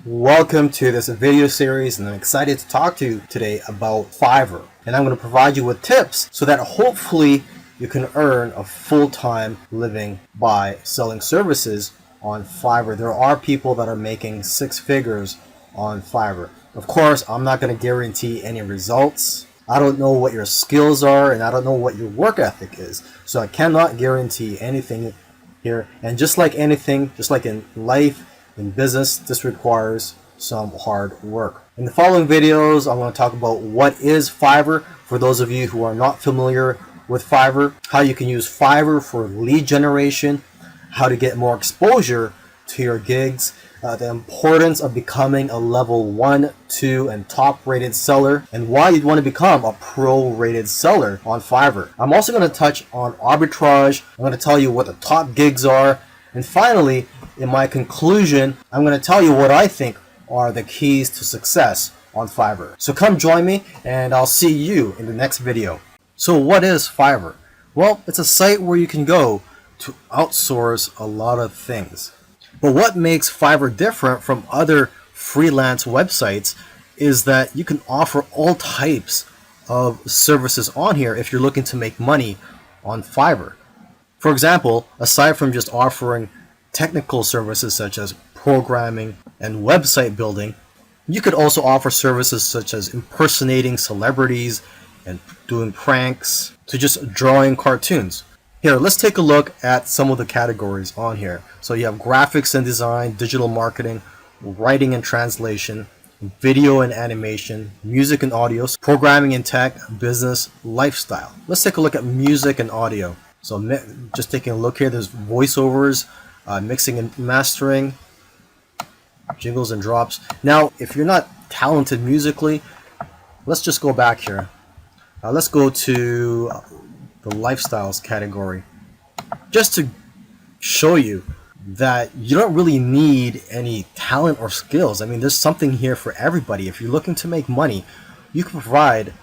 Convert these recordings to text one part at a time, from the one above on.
Welcome to this video series, and I'm excited to talk to you today about Fiverr. And I'm going to provide you with tips so that hopefully you can earn a full-time living by selling services on Fiverr. There are people that are making six figures on Fiverr. Of course, I'm not going to guarantee any results. I don't know what your skills are, and I don't know what your work ethic is. So I cannot guarantee anything here. And just like anything, just like in life, in business, this requires some hard work. In the following videos, I'm going to talk about what is Fiverr for those of you who are not familiar with Fiverr, how you can use Fiverr for lead generation, how to get more exposure to your gigs, the importance of becoming a level 1, 2, and top rated seller, and why you'd want to become a pro rated seller on Fiverr. I'm also going to touch on arbitrage. I'm going to tell you what the top gigs are, and finally, in my conclusion, I'm going to tell you what I think are the keys to success on Fiverr. So come join me, and I'll see you in the next video. So what is Fiverr? Well, it's a site where you can go to outsource a lot of things. But what makes Fiverr different from other freelance websites is that you can offer all types of services on here if you're looking to make money on Fiverr. For example, aside from just offering technical services such as programming and website building, you could also offer services such as impersonating celebrities and doing pranks to just drawing cartoons. Here, let's take a look at some of the categories on here. So you have graphics and design, digital marketing, writing and translation, video and animation, music and audio, programming and tech, business, lifestyle. Let's take a look at music and audio. So just taking a look here, there's voiceovers, mixing and mastering, jingles and drops. Now, if you're not talented musically, let's just go back here. Let's go to the lifestyles category, just to show you that you don't really need any talent or skills. I mean, there's something here for everybody. If you're looking to make money, you can provide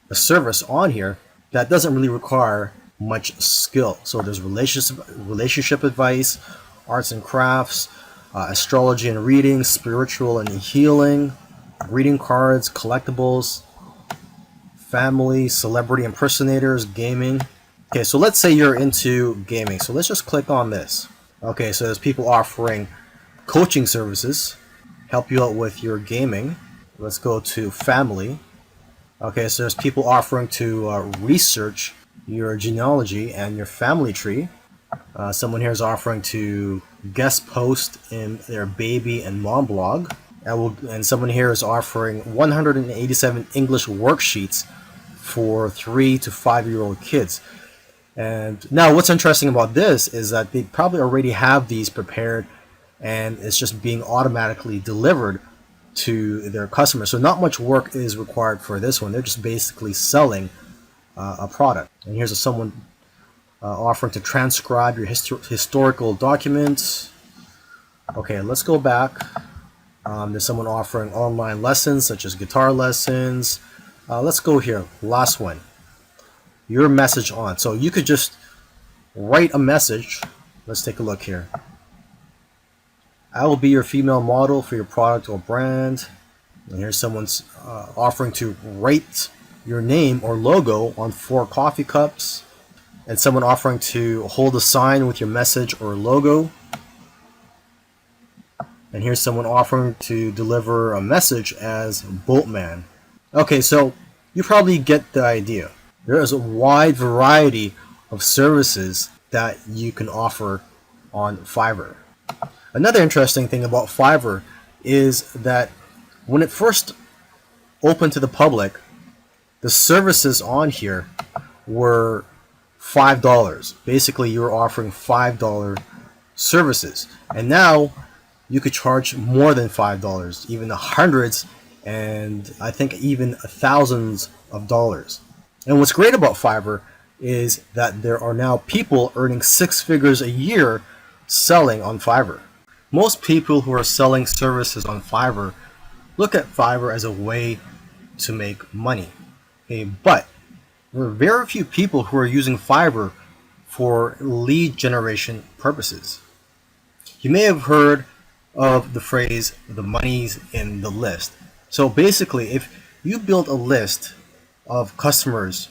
a service on here that doesn't really require much skill. So there's relationship advice, arts and crafts, astrology and reading, spiritual and healing, greeting cards, collectibles, family, celebrity impersonators, gaming. Okay, so let's say you're into gaming. So let's just click on this. Okay, so there's people offering coaching services, help you out with your gaming. Let's go to family. Okay, so there's people offering to research your genealogy and your family tree. Someone here is offering to guest post in their baby and mom blog. And someone here is offering 187 English worksheets for 3 to 5-year-old kids. And now what's interesting about this is that they probably already have these prepared, and it's just being automatically delivered to their customers. So not much work is required for this one. They're just basically selling a product. And here's someone offering to transcribe your historical documents. Okay, let's go back. There's someone offering online lessons such as guitar lessons. Let's go here, last one, your message on. So you could just write a message. Let's take a look here. I will be your female model for your product or brand. And here's someone's offering to write your name or logo on 4 coffee cups, and someone offering to hold a sign with your message or logo. And here's someone offering to deliver a message as Boatman. Okay, so you probably get the idea. There is a wide variety of services that you can offer on Fiverr. Another interesting thing about Fiverr is that when it first opened to the public, the services on here were $5. Basically, you were offering $5 services. And now you could charge more than $5, even the hundreds, and I think even thousands of dollars. And what's great about Fiverr is that there are now people earning 6 figures a year selling on Fiverr. Most people who are selling services on Fiverr look at Fiverr as a way to make money. Okay, but there are very few people who are using Fiverr for lead generation purposes. You may have heard of the phrase, the money's in the list. So basically, if you build a list of customers,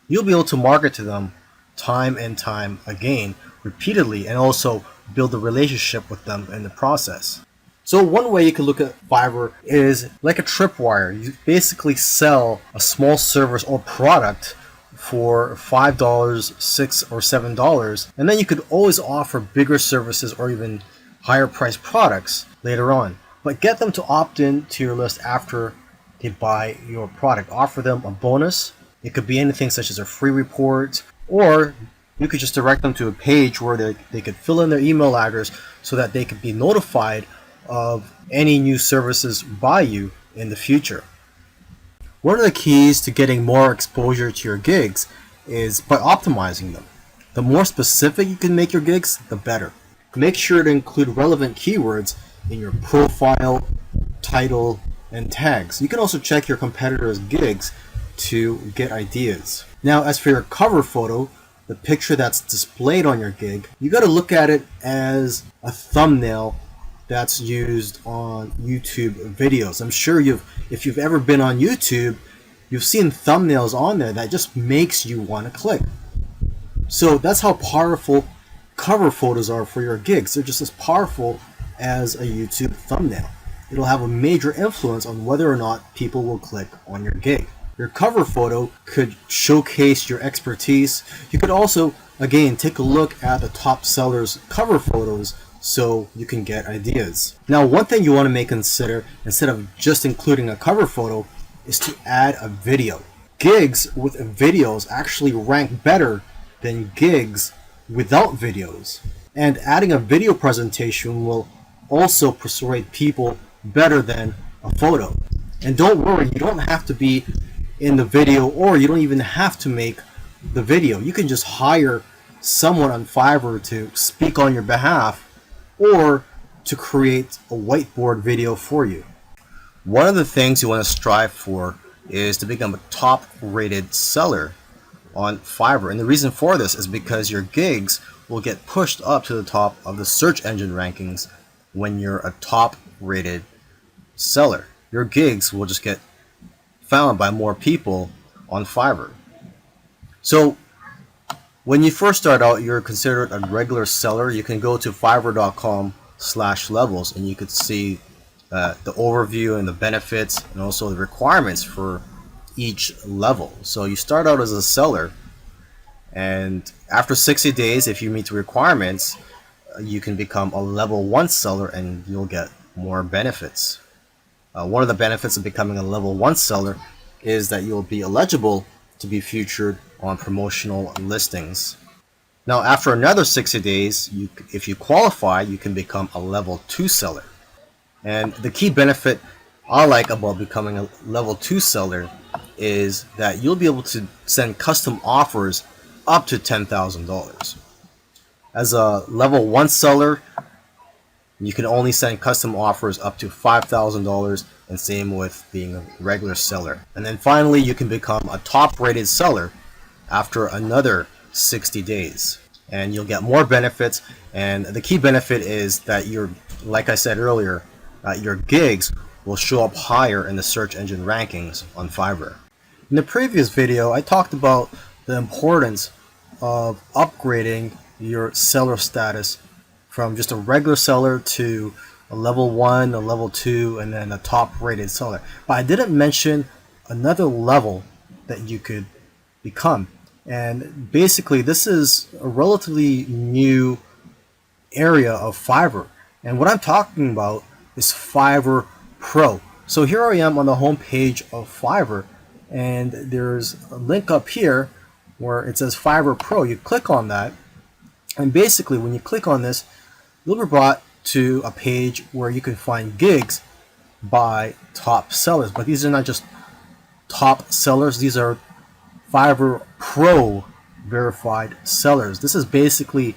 you'll be able to market to them time and time again, repeatedly, and also build a relationship with them in the process. So one way you can look at Fiverr is like a tripwire. You basically sell a small service or product for $5, $6, or $7, and then you could always offer bigger services or even higher priced products later on. But get them to opt in to your list after they buy your product. Offer them a bonus. It could be anything such as a free report, or you could just direct them to a page where they could fill in their email address so that they could be notified of any new services by you in the future. One of the keys to getting more exposure to your gigs is by optimizing them. The more specific you can make your gigs, the better. Make sure to include relevant keywords in your profile, title, and tags. You can also check your competitors' gigs to get ideas. Now, as for your cover photo, the picture that's displayed on your gig, you got to look at it as a thumbnail that's used on YouTube videos. I'm sure if you've ever been on YouTube, you've seen thumbnails on there that just makes you want to click. So that's how powerful cover photos are for your gigs. They're just as powerful as a YouTube thumbnail. It'll have a major influence on whether or not people will click on your gig. Your cover photo could showcase your expertise. You could also, again, take a look at the top sellers' cover photos so you can get ideas. Now, one thing you want to consider, instead of just including a cover photo, is to add a video. Gigs with videos actually rank better than gigs without videos. And adding a video presentation will also persuade people better than a photo. And don't worry, you don't have to be in the video, or you don't even have to make the video. You can just hire someone on Fiverr to speak on your behalf or to create a whiteboard video for you. One of the things you want to strive for is to become a top rated seller on Fiverr. And the reason for this is because your gigs will get pushed up to the top of the search engine rankings when you're a top rated seller. Your gigs will just get found by more people on Fiverr. So when you first start out, you're considered a regular seller. You can go to fiverr.com/levels and you could see the overview and the benefits and also the requirements for each level. So you start out as a seller, and after 60 days, if you meet the requirements, you can become a level 1 seller and you'll get more benefits. One of the benefits of becoming a level 1 seller is that you'll be eligible to be featured on promotional listings. Now, after another 60 days, if you qualify, you can become a level 2 seller. And the key benefit I like about becoming a level 2 seller is that you'll be able to send custom offers up to $10,000. As a level 1 seller, you can only send custom offers up to $5,000, and same with being a regular seller. And then finally, you can become a top rated seller after another 60 days. And you'll get more benefits, and the key benefit is that like I said earlier, your gigs will show up higher in the search engine rankings on Fiverr. In the previous video, I talked about the importance of upgrading your seller status from just a regular seller to a level 1, a level 2, and then a top rated seller. But I didn't mention another level that you could become. And basically, this is a relatively new area of Fiverr. And what I'm talking about is Fiverr Pro. So here I am on the home page of Fiverr, and there's a link up here where it says Fiverr Pro. You click on that, and basically when you click on this, you'll be brought to a page where you can find gigs by top sellers. But these are not just top sellers, these are Fiverr Pro verified sellers. This is basically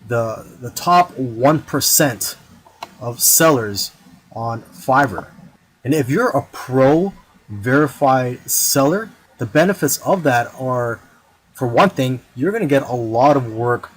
the top 1% of sellers on Fiverr. And if you're a pro verified seller, the benefits of that are, for one thing, you're going to get a lot of work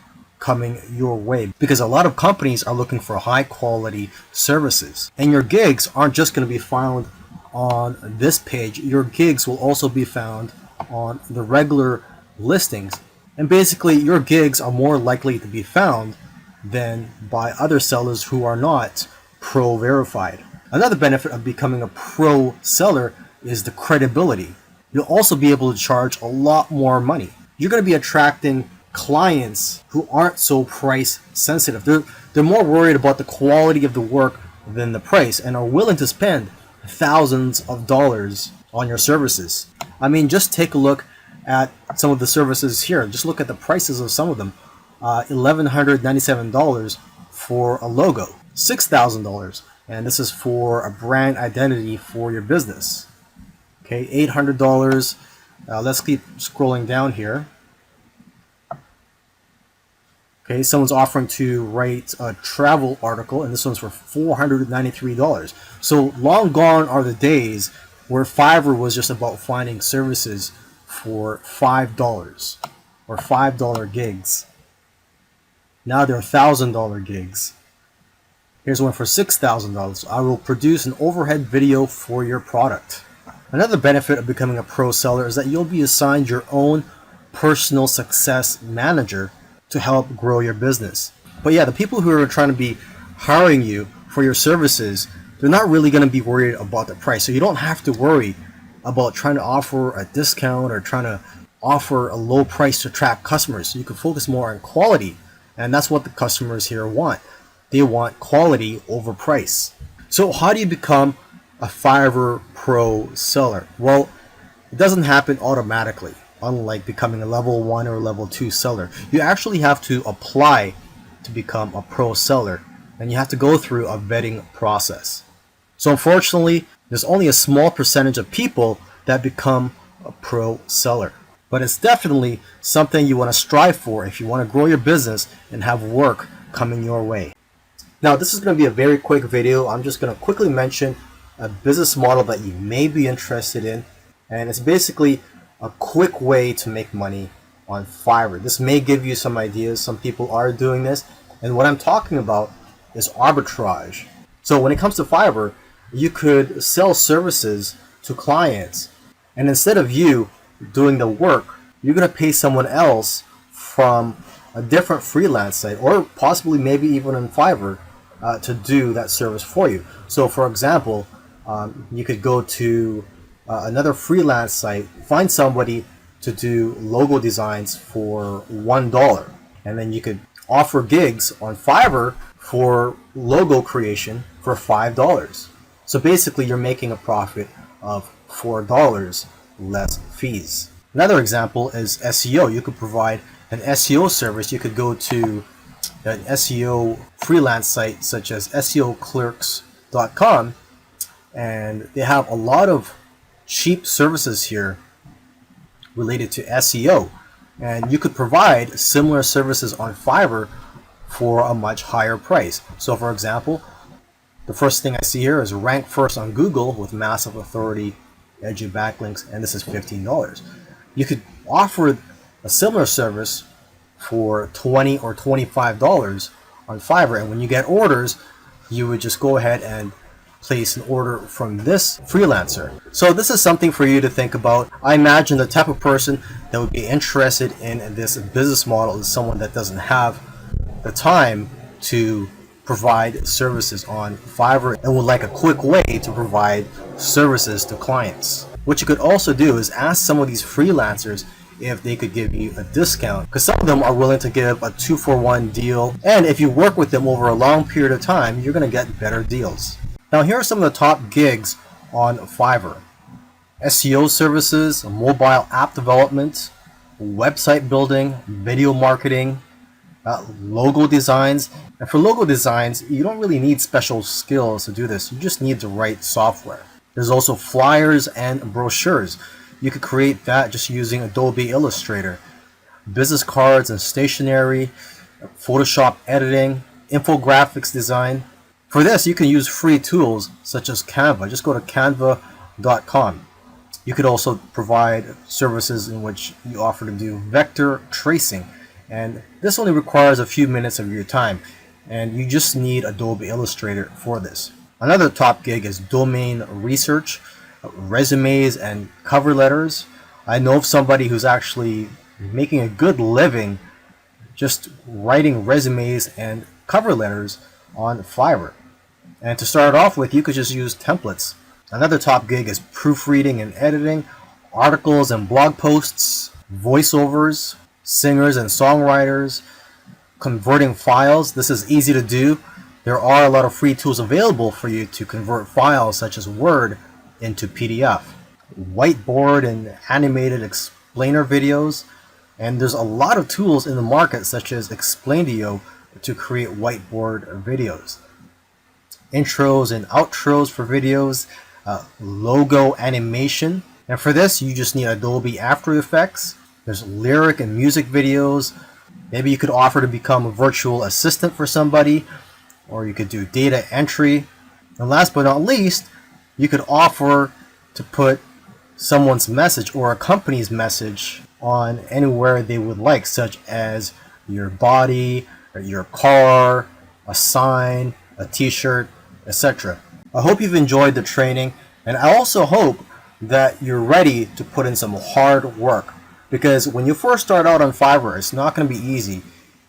coming your way, because a lot of companies are looking for high quality services. And your gigs aren't just going to be found on this page. Your gigs will also be found on the regular listings. And basically, your gigs are more likely to be found than by other sellers who are not pro verified. Another benefit of becoming a pro seller is the credibility. You'll also be able to charge a lot more money. You're going to be attracting clients who aren't so price sensitive. They're more worried about the quality of the work than the price, and are willing to spend thousands of dollars on your services. I mean, just take a look at some of the services here. Just look at the prices of some of them. $1,197 for a logo, $6,000, and this is for a brand identity for your business. Okay, $800. Let's keep scrolling down here. Okay, someone's offering to write a travel article, and this one's for $493. So long gone are the days where Fiverr was just about finding services for $5 or $5 gigs. Now they're $1,000 gigs. Here's one for $6,000. I will produce an overhead video for your product. Another benefit of becoming a pro seller is that you'll be assigned your own personal success manager to help grow your business. But yeah, the people who are trying to be hiring you for your services, they're not really going to be worried about the price. So you don't have to worry about trying to offer a discount or trying to offer a low price to attract customers. So you can focus more on quality, and that's what the customers here want. They want quality over price. So how do you become a Fiverr pro seller? Well, it doesn't happen automatically. Unlike becoming a level 1 or level 2 seller, you actually have to apply to become a pro seller, and you have to go through a vetting process. So unfortunately, there's only a small percentage of people that become a pro seller. But it's definitely something you want to strive for if you want to grow your business and have work coming your way. Now, this is going to be a very quick video. I'm just going to quickly mention a business model that you may be interested in, and it's basically a quick way to make money on Fiverr. This may give you some ideas. Some people are doing this, and what I'm talking about is arbitrage. So when it comes to Fiverr, you could sell services to clients, and instead of you doing the work, you're going to pay someone else from a different freelance site, or possibly maybe even on Fiverr, to do that service for you. So for example, you could go to another freelance site, find somebody to do logo designs for $1, and then you could offer gigs on Fiverr for logo creation for $5. So basically you're making a profit of $4 less fees. Another example is SEO. You could provide an SEO service. You could go to an SEO freelance site such as SEOclerks.com, and they have a lot of cheap services here related to SEO, and you could provide similar services on Fiverr for a much higher price. So for example, the first thing I see here is rank first on Google with massive authority, edgy backlinks, and this is $15. You could offer a similar service for $20 or $25 on Fiverr, and when you get orders, you would just go ahead and place an order from this freelancer. So this is something for you to think about. I imagine the type of person that would be interested in this business model is someone that doesn't have the time to provide services on Fiverr and would like a quick way to provide services to clients. What you could also do is ask some of these freelancers if they could give you a discount, because some of them are willing to give a 2-for-1 deal, and if you work with them over a long period of time, you're going to get better deals. Now here are some of the top gigs on Fiverr: SEO services, mobile app development, website building, video marketing, logo designs. And for logo designs, you don't really need special skills to do this. You just need the right software. There's also flyers and brochures. You could create that just using Adobe Illustrator. Business cards and stationery, Photoshop editing, infographics design. For this, you can use free tools such as Canva. Just go to canva.com. You could also provide services in which you offer to do vector tracing And this only requires a few minutes of your time, and you just need Adobe Illustrator for this. Another top gig is domain research, resumes and cover letters. I know of somebody who's actually making a good living just writing resumes and cover letters on Fiverr. And to start off with, you could just use templates. Another top gig is proofreading and editing, articles and blog posts, voiceovers, singers and songwriters, converting files. This is easy to do. There are a lot of free tools available for you to convert files such as Word into PDF. Whiteboard and animated explainer videos. And there's a lot of tools in the market such as Explaindio to create whiteboard videos. Intros and outros for videos, logo animation. And for this, you just need Adobe After Effects. There's lyric and music videos. Maybe you could offer to become a virtual assistant for somebody, or you could do data entry. And last but not least, you could offer to put someone's message or a company's message on anywhere they would like, such as your body, or your car, a sign, a t-shirt, etc. I hope you've enjoyed the training, and I also hope that you're ready to put in some hard work, because when you first start out on Fiverr, it's not going to be easy.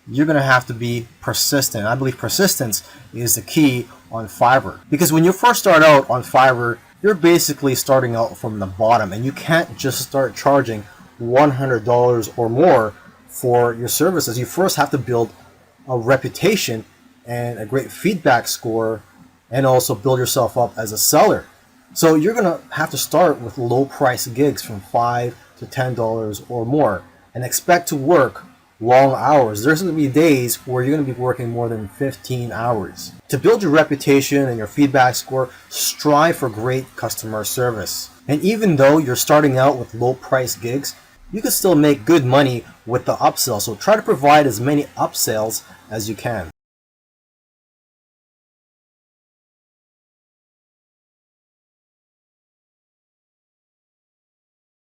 You're going to have to be persistent. I believe persistence is the key on Fiverr, because when you first start out on Fiverr, you're basically starting out from the bottom, and you can't just start charging $100 or more for your services. You first have to build a reputation and a great feedback score, and also build yourself up as a seller. So you're going to have to start with low price gigs from $5 to $10 or more, and expect to work long hours. There's going to be days where you're going to be working more than 15 hours. To build your reputation and your feedback score, strive for great customer service. And even though you're starting out with low price gigs, you can still make good money with the upsell. So try to provide as many upsells as you can.